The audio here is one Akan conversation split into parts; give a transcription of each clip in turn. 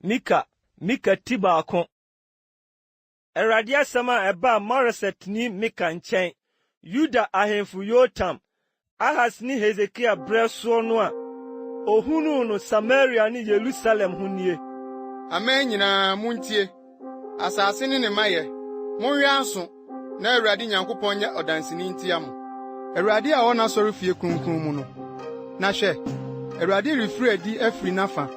Micah tibaako. Awurade asɛm a ɛbaa Moreset-ni Micah nkyɛn, Yuda ahemfo Yotam, Ahas ne Hesekia brɛ so no a ohunu no Samaria ne Yerusalem ho nie. Amen nyinaa muntie. Asase ne ne mayɛ. Monhwɛ aso na Awurade Nyankopɔn nyɛ ɔdanseni ntia mo. Awurade a ɔna sɔre fie kronkron mu no. Na hwɛ, Awurade refiri adi afiri nafa.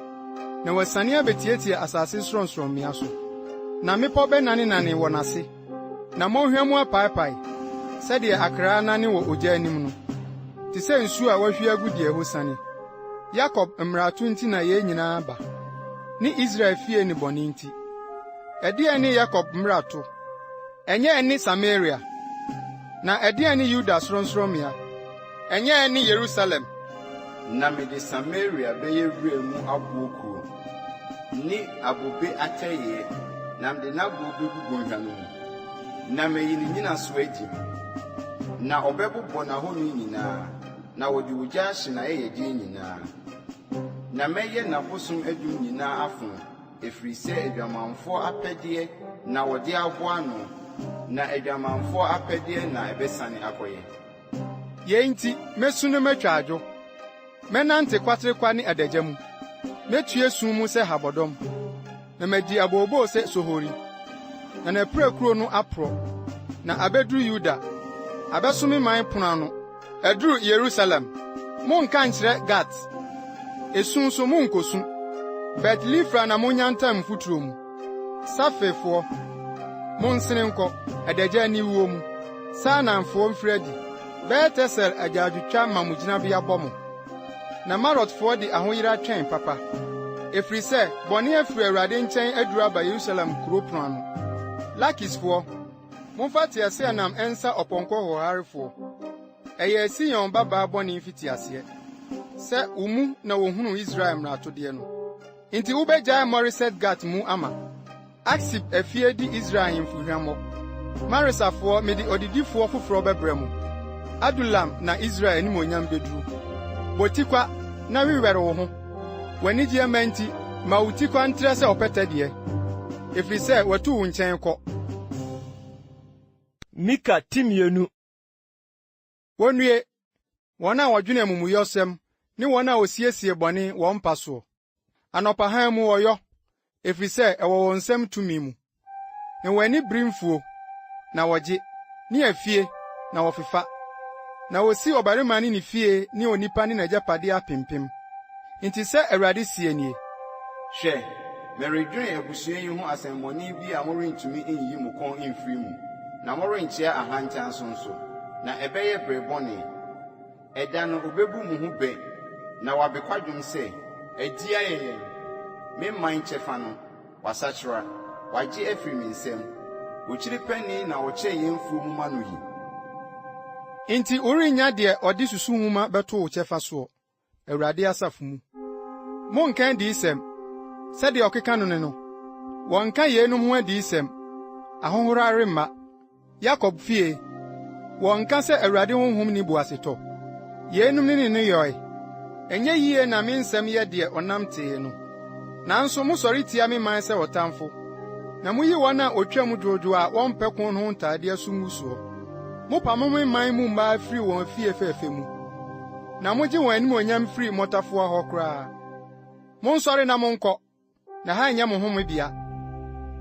Na wasane abetietie asase sorɔnsorɔmmea so. Na mepɔ bɛnane wɔ n'ase. Na monhwɛ mu apaapae, sɛdeɛ akra nane wɔ ogya anim no. Te sɛ nsu a wahwie agu deɛ ɛho sane. Yakob mmarato nti na yɛn nyinaa ba. Ne Israel fie ne bɔne nti. Ɛdeɛ ne Yakob mmarato. Ɛnyɛ ɛne Samaria. Na ɛdeɛ ne Yuda sorɔnsorɔmmea. Ɛnyɛ ɛne Yerusalem. Na mede Samaria bɛyɛ wura mu abookuro. Ni abobe atɛyɛ. Na mede n'abobe gugu nhwa no mu. Na meyi ne nyina so adi mu. Na ɔbɛbobɔ n'ahoni nyinaa. Na wɔde ogya ahye na ɛyɛ gye nyinaa. Na mɛyɛ n'abosom adum nyinaa afono. Efiri sɛ adwamanfoɔ apɛdeɛ na wɔde aboa no. Na adwamanfoɔ apɛdeɛ na ɛbɛsane akɔyɛ. Yɛn nti mesu no matwa adwo. Mɛnante kwaterekwa ne adagya mu. Metue sum mu sɛ habɔdɔm. Na madi abooboo sɛ sohori. Na n'apirakuro no aporɔ. Na abeduru Yuda. Abɛsome man pono ano. Aduru Yerusalem. Monka nkyerɛ Gat. Esun so monkosu. Bet-Lifra na monyantam futuro mu. Safefoɔ. Monsene nkɔ. Adagya ni wuo mu. Saanamfoɔ mfiri adi. Bet-Esel agyaadwotwa ma mo gyinabea bɔ mo. Na Marotfoɔ de ahoyera twɛn papa. Efiri sɛ bɔne afiri Awurade nkyɛn aduru aba Yerusalem kuro pono ano. Lakisfoɔ, momfa teaseɛnam ɛnsa ɔpɔnkɔ hɔharefoɔ. Ɛyɛ Sion babaa bɔne mfitiaseɛ. Sɛ umu na wohunu Israel mmratodeɛ no. Inti wobɛgyae Moreset Gat mu ama. Aksib afie di Israel ahemfuhwammɔ. Marisafoɔ mede ɔdidifoɔ foforɔ bɛbrɛ mu. Adulam na Israel animonyam beduru. Botikwa na wiwɛre wo ho. W'anigye ma nti ma wo tikwa ntrɛ sɛ ɔpɛtɛ deɛ. Efiri sɛ watu wo nkyɛn kɔ. Micah timienu. Wonue, wɔn a wɔdwene amumuyɔsɛm ne wɔn a osiesie bɔne wɔn mpa soɔ. Anɔpahan mu wɔyɔ, efiri sɛ ɛwɔ wɔn nsɛm tumi mu. Na wɔani bere mfuo, na wɔgye, ne afie, na wɔfefa. Na wosi ɔbarima ne ne fie ne onipa ne n'agyapade apempem. Nti sɛ Awurade sie nie. Hwɛ, meredwene abusua yi ho asɛmmɔne bi a morentumi nyi mo kɔn mfiri mu. Na morenkyea ahantan nso. Na ɛbɛyɛ bere bɔne. Ɛda no obebu mo ho bɛ. Na wabekwadwom sɛ, adi ayɛ yɛn. Me man kyɛfa no, wasakyera, wagye afiri me nsɛm. Okyiri pani na ɔkyɛ yɛn mfuo mu ma no yi. Inti urinnya deɛ ɔde susu nhoma bɛto wo kyɛfa soɔ. Awurade asafo mu. Monka diisɛm. Sɛdeɛ ɔkeka no ne no. Wɔnka yeinom ho adiisɛm. Ahohora remma. Yakob fie. Wɔnka sɛ Awurade honhom ni bu asetɔ. Yeinom ne ne yɔe. Ɛnyɛ yie na me nsɛm yɛ deɛ ɔnam tee no. Nanso mosɔre tia me man sɛ ɔtamfo. Na muyi wɔn a otwa mu dwoodwo a wɔmpɛ kon ho ntade so ngusoɔ. Mopamo me man mu mmaa firi wɔn fie fɛfɛ mu. Na mogye wɔn animonyam firi mmɔtafoɔ hɔ koraa. Monsɔre na monkɔ. Na ha nyɛ mo homebea.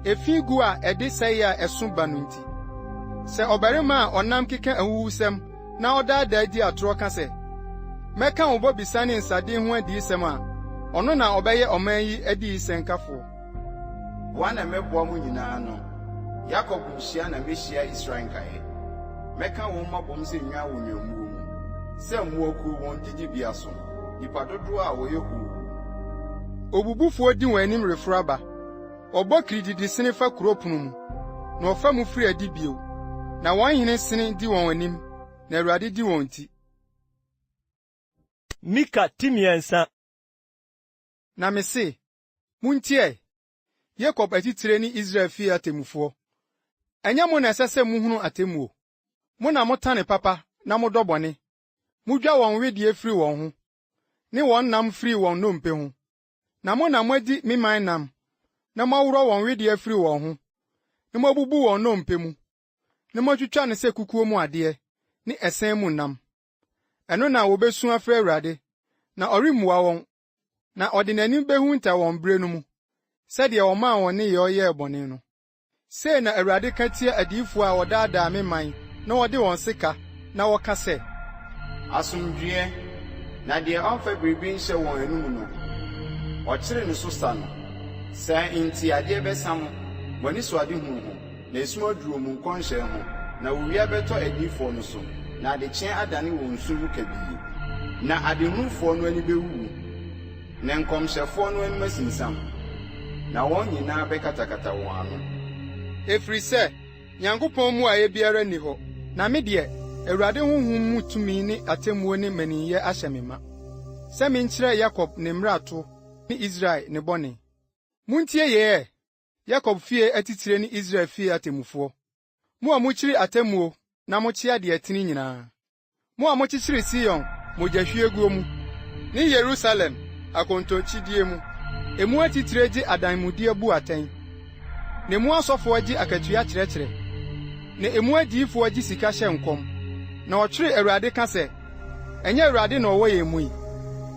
Efi gu a ɛde sɛe a ɛso ba no nti. Sɛ ɔbarima a ɔnam keka ahuhusɛm na ɔdaadaa di atoro ka sɛ, mɛka wo bɔbisa ne nsade ho adiisɛm a, ɔno na ɔbɛyɛ ɔman yi adiisɛnkafoɔ. Boa na mɛboa mo nyinaa no. Yakob nhyia na mehyia Israel nkae. Mɛka wɔn mmabom sɛ nwa wɔ nwamuo mu. Sɛ mmoakuo wɔn didibea so. Nipa dodoɔ a wɔyɛ huuhu. Obubufoɔ di wɔn anim reforo aba. Ɔbɔ kirididi sene fa kuro pono mu. Na ɔfa mu firi adi bio. Na wɔn hene sene di wɔn anim. Na Awurade di wɔn ti. Micah timiɛnsa. Na me se, muntie. Yakob atitire ne Israel fie atemmufoɔ. Ɛnyɛ mo na ɛsɛ sɛ muhunu atemmuo. Mo na motane papa na modɔ bɔne. Mudwa wɔn wedie firi wɔn ho. Ne wɔn nam firi wɔn nnompe ho. Na mo na moadi me man nam na moaworo wɔn wede afiri wɔn ho, na moabubu wɔn nnompe mu, na moatwitwa ne sɛ kukuo mu ade, ne ɛsɛn mu nam. Ɛno na wobesu afrɛ Awurade, na ɔremmua wɔn, na ɔde n'anim behunta wɔn bere no mu, sɛdeɛ ɔmaa wɔn ne yɛɔyɛɛ bɔne no. Sei na Awurade ka tia adiyifo a wɔdaadaa me man, na wɔde wɔn sika, na wɔka sɛ, asomdwoe, na deɛ ɔmfa biribi nhyɛ wɔn anum no, ɔkyere ne so sa no. Saa nti adeɛ bɛsa mo, wɔne so ade huhu, na esum aduro mu nkɔnhyɛ ho, na owia bɛtɔ adiyifoɔ no so, na adekyeɛ adane wɔn nsu mu kabii. Na adehufoɔ no ani bɛwuwu, na nkɔmhyɛfoɔ no anim asinsam, na wɔn nyinaa bɛkatakata wɔn ano. Efiri sɛ, Nyankopɔn mu ayɛ biara nni hɔ, na me deɛ, Awurade honhom mu tumi ne atemmuo ne maninyɛ ahyɛ me ma, sɛ menkyerɛ Yakob ne mmarato ne Israel ne bɔne. Muntie yɛɛ, Yakob fie atitire ne Israel fie atemmufoɔ. Mo a mokyiri atemmuo na mokyea deɛ ɛtene nyinaa. Mo a mokyekyere Sion mogyahwieguo mu, ne Yerusalem akontokyidie mu. Emu atitire gye adanmudeɛ bu atɛn, na emu asɔfoɔ gye akatua kyerɛkyerɛ, na emu adiyifoɔ gye sika hyɛ nkɔm. Na ɔtwere Awurade ka sɛ, ɛnyɛ Awurade na ɔwɔ yɛn mu yi,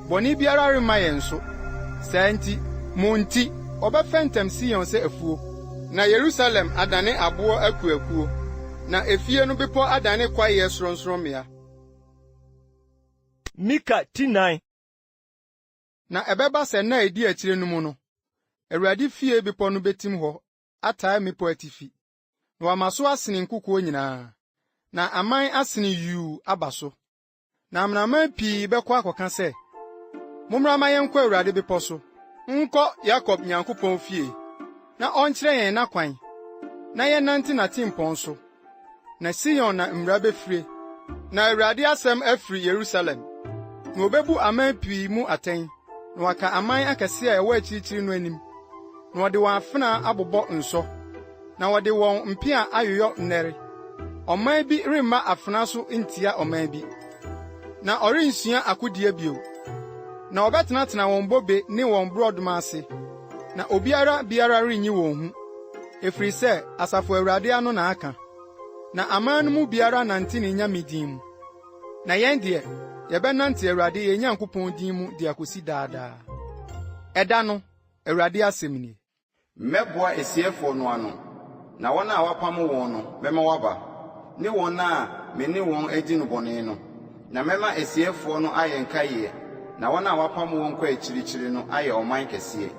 bɔne biara remma yɛn so. Saa nti, mo nti, ɔbɛfɛntɛm Sion sɛ afuo, na Yerusalem adane aboɔ akuakuo, na efie no bepɔ adane kwaeɛ soronsoromea. Micah 9. Na ɛbɛba sɛ na edi akyire no mu no, Awurade fie bepɔ no betim hɔ, ataa mmepɔ atifi, na wama so asene nkukuo nyinaa, na aman asene yuu aba so. Na amanaman pii bɛkɔ akɔka sɛ, mommra ma yɛnkɔ Awurade bepɔ so, nkɔ Yakob Nyankopɔn fie, na ɔnkyerɛ yɛn n'akwan, na yɛnnante n'atempɔn so. Na Sion na mmara befire, na Awurade asɛm afiri Yerusalem, na obebu aman pii mu atɛn, na waka aman akɛse a ɛwɔ akyirikyiri no anim, na wɔde wɔn afena abobɔ nsɔ, na wɔde wɔn mpea ayoyɔ nnɛre. Ɔman bi remma afena so ntia ɔman bi, na ɔrensua akodie bio, na ɔbɛtenatena wɔn bobe ne wɔn borɔdoma ase, na biara renyi wɔn hu, efiri sɛ Asafo Awurade ano na aka, na aman no mu biara nante ne nyame din mu. Na yɛn deɛ, yɛbɛnante Awurade yɛn Nyankopɔn din mu de akosi daadaa. Ɛda no, Awurade asɛm ni. Mɛboa esiefoɔ no ano, na wɔn a wapam wɔn no mɛma waba, ne wɔn a me ne wɔn adi no bɔne no, na mɛma esiefoɔ no ayɛ nkaeɛ, na wɔn a wapam wɔn kɔ akyirikyiri no ayɛ ɔman kɛseɛ.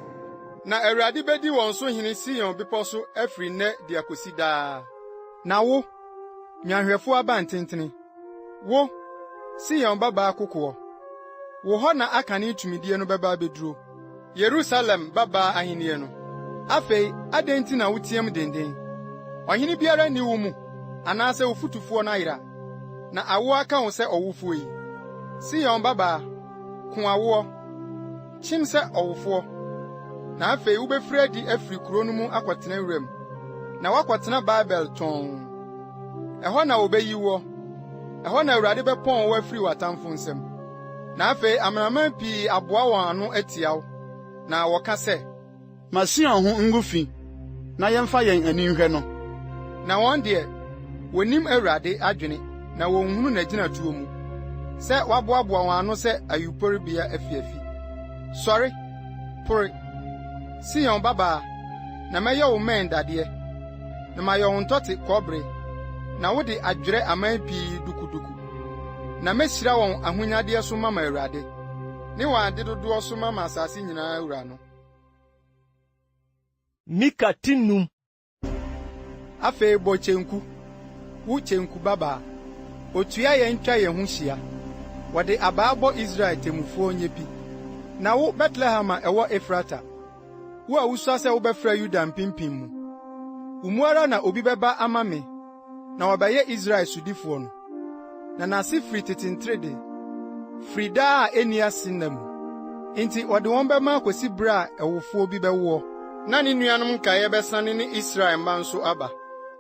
Na Awurade bedi wɔn so hene Sion bepɔ so afiri nnɛ de akosi daa. Na wo, nyanhwɛfo abantentene, wo, Sion babaa kokoɔ, wo hɔ na aka ne tumidie no bɛba abeduro, Yerusalem babaa ahenni no. Afei, adɛn nti na wotiam denden? Ɔhene biara nni wo mu, anaasɛ wo futufoɔ no ayera, na awo aka wo sɛ ɔwofoɔ yi. Sion babaa, ko awoɔ, kyim sɛ ɔwofoɔ. Na afei wobɛfiri adi afiri kuro no mu akɔtena wuram, na woakɔtena Babel tɔn. Ɛhɔ na wobeyi wo, ɛhɔ na Awurade bɛpɔn wo afiri w'atamfo nsam. Na afei amanaman pii aboa wɔn ano atia wo, na wɔka sɛ, ma Sion ho ngu fi, na yɛmfa yɛn ani nhwɛ no. Na wɔn deɛ, wonim Awurade adwene, na wonhunu n'agyinatuo mu, sɛ waboaboa wɔn ano sɛ ayuporobea afiafi. Sɔre, pore, Sion babaa, na mɛyɛ wo mmɛn dadeɛ, na mayɛ wo ntɔte kɔbere, na wode adwerɛ aman pii dukuduku. Na mehyira wɔn ahonyadeɛ so mama Awurade, ne wɔn ade dodoɔ so mama asase nyinaa wura no. Micah 10. Afei bɔ kyenku, wo kyenku babaa, otua yɛn twa yɛn ho hyia, wɔde abaa bɔ Israel temufoɔ nyepi. Na wo Bethlehem a ɛwɔ Efrata, wo a wusua sɛ wobɛfra Yuda mpimpim mu, wo mu ara na obi bɛba ama me, na wɔbɛyɛ Israel sudifoɔ no. Na n'ase firi tetentrede, firi daa a enni ase nna mu. Enti wɔde wɔn bɛma akosi bere a ɛwofoɔ bi bɛwoɔ, na ne nuanom nkaeɛ bɛsane ne Israel mma nso aba,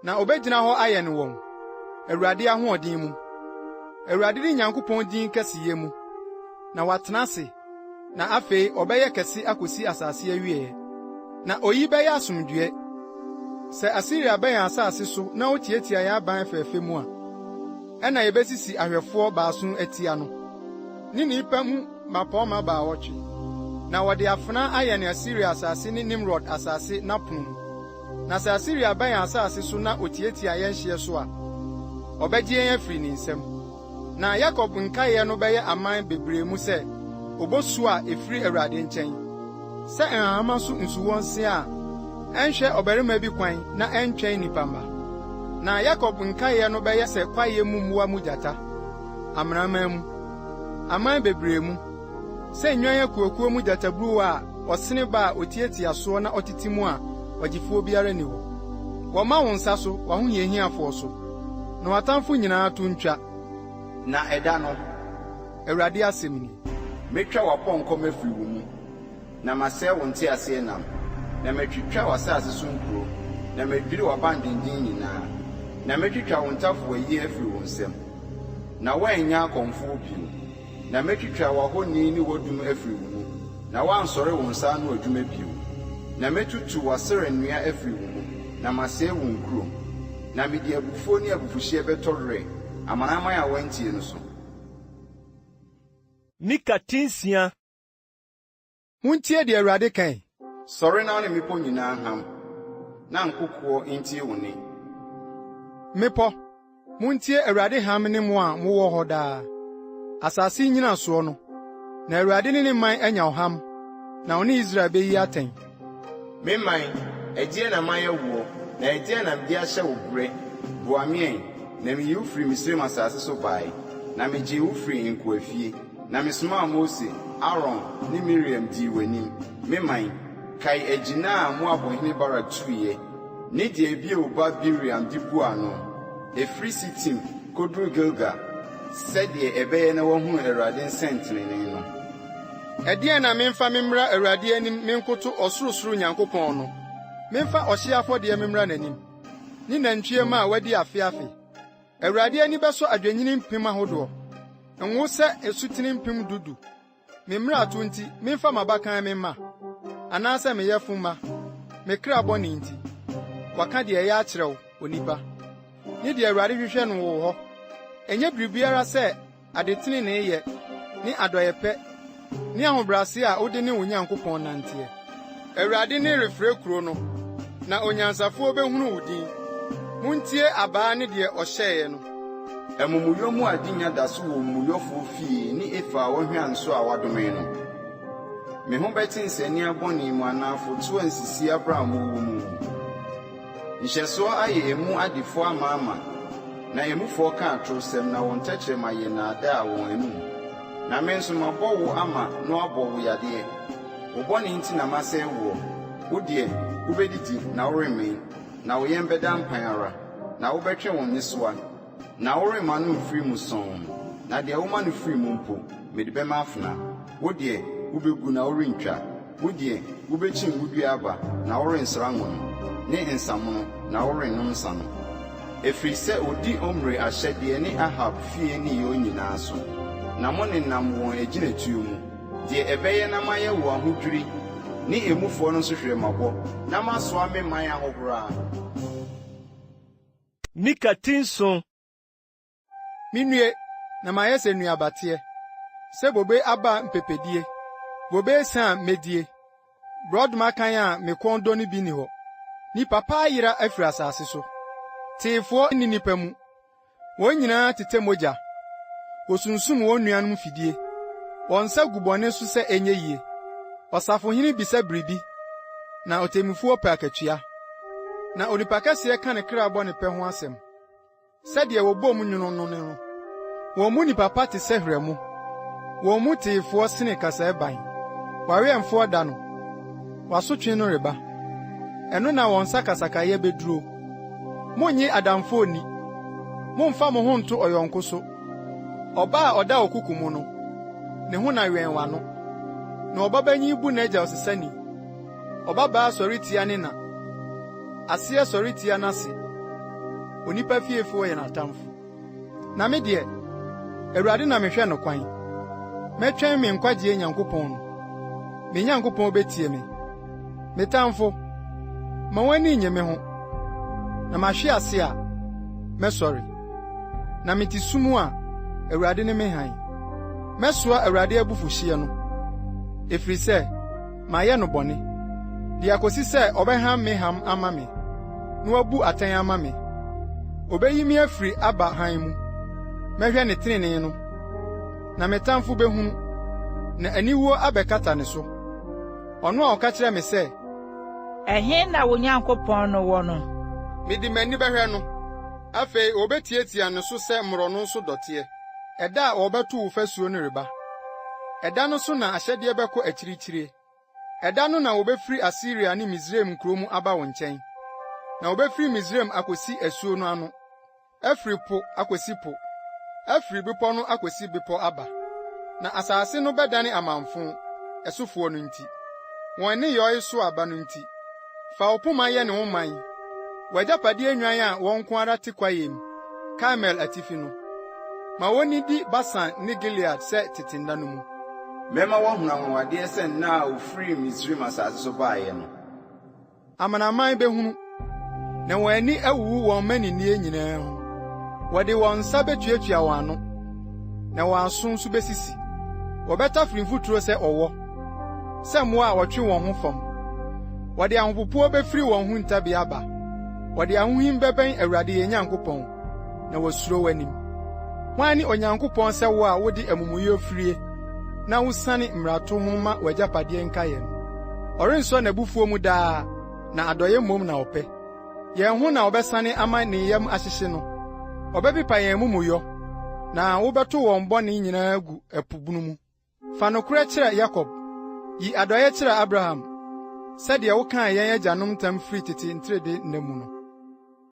na obegyina hɔ ayɛ ne wɔn, Awurade ahoɔden mu, Awurade ne Nyankopɔn din kɛseyɛ mu, na watena ase, na afei ɔbɛyɛ kɛse akosi asase awieɛ. na oyi bɛyɛ asomdwoe. Sɛ Asiria bɛyɛ asase so na otiatia yɛ aban fɛfɛ mu a, ɛna yɛbɛsisi ahwɛfoɔ baason atia no. Ne nipa mu mapɔma baawɔtwe. Na wɔde afena ayɛ ne Asiria asase ne Nimrod asase napon. Na sɛ Asiria bɛyɛ asase so na otiatia yɛn hye so a, ɔbɛgye yɛn afiri ne nsam. Na Yakob nkaeɛ no bɛyɛ aman bebree mu sɛ obosu a efiri Awurade nkyɛn. Sɛ nhama so nsuwɔ nse a ɛnhwɛ ɔbarima bi kwan na ɛntwɛn nipa mma. Na Yakob nkaeɛ no bɛyɛ sɛ kwaeɛ mu mmoa mu gyata, amanaman mu, aman bebree mu, sɛ nnwan akuokuo mu gyataburuwa a ɔsene ba a otiatia soɔ na ɔtete mu a ɔgyefoɔ biara ni hɔ. Wɔma wo nsa so w'ahohiahiafoɔ so, na w'atamfo nyinaa to ntwa. Na ɛda no, Awurade asɛm ni. metwa w'apɔnkɔ mafiri wo mu, na masɛe wo nteaseɛ nam, na matwitwa w'asase so nkuro, na madwiri w'abandenden nyinaa, na matwitwa wo ntafowayi afiri wo nsam, na woannya akɔmfo bio, na matwitwa w'ahoni ne w'adum afiri wo mu, na woansɔre wo nsa ano adwuma bio, na metutu w'asɛre nnua afiri wo mu, na masɛe wo nkuro, na mede abufuo ne abufuhyeɛ bɛtɔrɛ amanaman a wɔantie no so. Micah 10:6. Muntie deɛ Awurade kae. Sɔre na ne mmepɔ nyinaa ham, na nkokoɔ ntie wo nne. Mmepɔ, muntie Awurade ham ne mo a mowɔ hɔ daa. Asase nyina soɔ no, na Awurade ne man anya ɔham, na ɔne Israel bɛyi atɛn. Me man, ɛdeɛ na mayɛ woɔ, na ɛdeɛ na mede ahyɛ wo berɛ, boa me na meyi wo firi Misraim asase so bae, na megye wo firi nkoafie, na mesomaa Mose, Aaron ne Miriam dii w'anim. Me man, kae agyina a Moabhene Barak tuiɛ, ne deɛ ebie wo ba Biriam de bu ano, ɛfiri Sitim koduru Gilgal, sɛdeɛ ɛbɛyɛ na wɔahunu Awurade nsɛntenene no. Ɛdeɛn na memfa memmra Awurade anim menkoto ɔsorosoro Nyankopɔn no? Memfa ɔhye afɔdeɛ memmra n'anim, ne nantwie ma a wadi afe. Awurade ani bɛsɔ adwennini mpem ahodoɔ, ngo sɛ esutene mpem dudu. Memmra ato nti, memfa m'abakan memma, anaasɛ meyɛfo mma, me kra bɔne nti. Waka deɛ ɛyɛ akyerɛ wo, onipa. Ne deɛ Awurade hwehwɛ no wɔ hɔ. Ɛnyɛ biribiara sɛ adetene ne yɛ, ne adɔyɛpɛ, ne ahobrɛase a wode ne wo Nyankopɔn nanteɛ. Awurade ne refrɛ kuro no, na onyansafoɔ bɛhunu wo din. Muntie abaa ne deɛ ɔhyɛeɛ no. Amumuyɔ mu adinya da so wɔ mmuyɔfoɔ fie ne Efa a wɔhwɛ nso a wadome no. Me ho bɛte nsɛnni abɔne mu anaafo to ansisi Abraham wo mu. Nhyɛsoɔ ayɛ emu adefoɔ ama, na emufoɔ ka atorosɛm na wɔn tɛkyerɛma yɛ nnaada a wɔn anum. Na me nso mabɔ wo ama na wabɔ wo yadeɛ. Wo bɔne nti na masɛe woɔ. Wo deɛ, wobɛdidi na woremmɛn, na wo yɛn bɛda mpan ara, na wobɛtwe wɔn nnesoa, na woremma no mfiri mu sɔn, na deɛ woma no firi mu mpo, mede bɛma afena. Wo deɛ, wobɛgu na worentwa, wo deɛ, wobɛkyim wo dua aba, na worensra nwono, ne nsamono, na worennom nsa no. Ɛfiri sɛ odi Omri ahyɛdeɛ ne Ahab fie ne yɛn nyinaa so, na mo nenam wɔn agyinatuo mu, deɛ ɛbɛyɛ na mayɛ wo ahodwiri, ne emufoɔ no nso hwɛ mabɔ, na masoa me man ahohora. Micah 10:7. Minue, na mayɛ sɛ nnuabateɛ, sɛ bobe aba mpepedie, bobe esian medie, borɔdoma kan a me kɔn dɔ no bi ni hɔ. Nipa pa ayera afiri asase so. Teefoɔ ne nipa mu, wɔn nyinaa tete mogya. Wosunsum wɔn nuanom fidie. Wɔn nsa gu bɔne so sɛ enye yie. Ɔsafohene bisa biribi, na otemmufoɔ pɛ akatua. Na onipa kɛseɛ ka ne kra bɔ ne pɛ ho asɛm. Sɛdeɛ wɔbɔ mu nwono no no. Wɔn mu nipa pa te sɛ hwɛmo. Wɔn mu teefoɔ sene kasa ban. Wɔawɛmfoɔ da no. Wasotwe no reba. Ɛno na wɔn nsa kasakayɛ beduro. Monnye adamfo ni. Mommfa mo ho nto ɔyɔnko so. Ɔba a ɔda okuku mu no, ne ho na wɛn wano. Na ɔbabanyi bu n'agya ɔsesani. Ɔbabaa sɔre tia ne na. Aseɛ sɔre tia n'ase. Onipa fiefo yɛ n'atamfo. Na me deɛ, Awurade na mehwɛ no kwan. Mɛtwɛn me nkwagye Nyankopɔn no. Me Nyankopɔn betie me. Metamfo, ma w'ani nye me ho. Na mahwe ase a, mesɔre. Na meti sumu a, Awurade ne me han. Mesoa Awurade abufuhye no. Efiri sɛ, mayɛ no bɔne. Di akosi sɛ ɔbɛham me ham ama me. Na wabu atɛn ama me. Obeyi me afiri aba han mu. Mɛhwɛ ne trenee no. Na metamfo behunu. Na aniwuo abɛkata ne so. Ɔno a ɔka kyerɛ me sɛ, ɛhe na wo Nyankopɔn no wɔ no? mede m'ani bɛhwɛ no. Afei obetiatia ne so sɛ mmorɔno nso dɔteɛ. Ɛda a wɔbɛto wo fasuo no reba. Ɛda no so na ahyɛdeɛ bɛkɔ akyirikyiri. Ɛda no na wobɛfiri Asiria ne Misraim kurom aba wo nkyɛn. Na wobɛfiri Misraim akosi asuo no ano. Afiri po akosi po. Afiri bepɔ no akosi bepɔ aba. Na asase no bɛdane amanfo, ɛsofoɔ no nti. Wɔn ani yɔe so aba no nti. Fa wo poma yɛ ne wo man. W'agyapade nnwan a wɔn nko ara te kwayem, Karmel atifi no. Ma wonidi Basan ne Gilead sɛ tete nda no mu. Mɛma wɔahunu anwanwadeɛ sɛ nna a ofiri Misraim asase so baeɛ no. Amanaman behunu, na wɔn ani awuwu wɔn maninnie nyinaa ho. Wɔde wɔn nsa betuatua wɔn ano, na wɔn aso nso besisi. Wɔbɛta firi mfuturo sɛ ɔwɔ, sɛ mmoa a wɔtwe wɔn ho fam. Wɔde ahopopoɔ befiri wɔn ho ntabea aba. Wɔde ahohim bɛbɛn Awurade yɛn Nyankopɔn, na wɔsuro w'anim. Hwan ne Onyankopɔn sɛ wo a wode amumuyɛ firie, na wosane mmarato ho ma w'agyapadeɛ nkaeɛ no. Ɔrensɔ n'abufuo mu daa, na adɔyɛ mmom na ɔpɛ. Yɛn ho na ɔbɛsane ama ne yam ahyehye no. Ɔbɛpepa yɛn mumuyɔ, na wobɛto wɔn bɔne nyinaa gu ɛpo bunu mu. Fa nokorɛ kyerɛ Yakob, yi adɔyɛ kyerɛ Abraham, sɛdeɛ wokaa yɛn agyanom ntam firi tete ntrɛde nna mu no.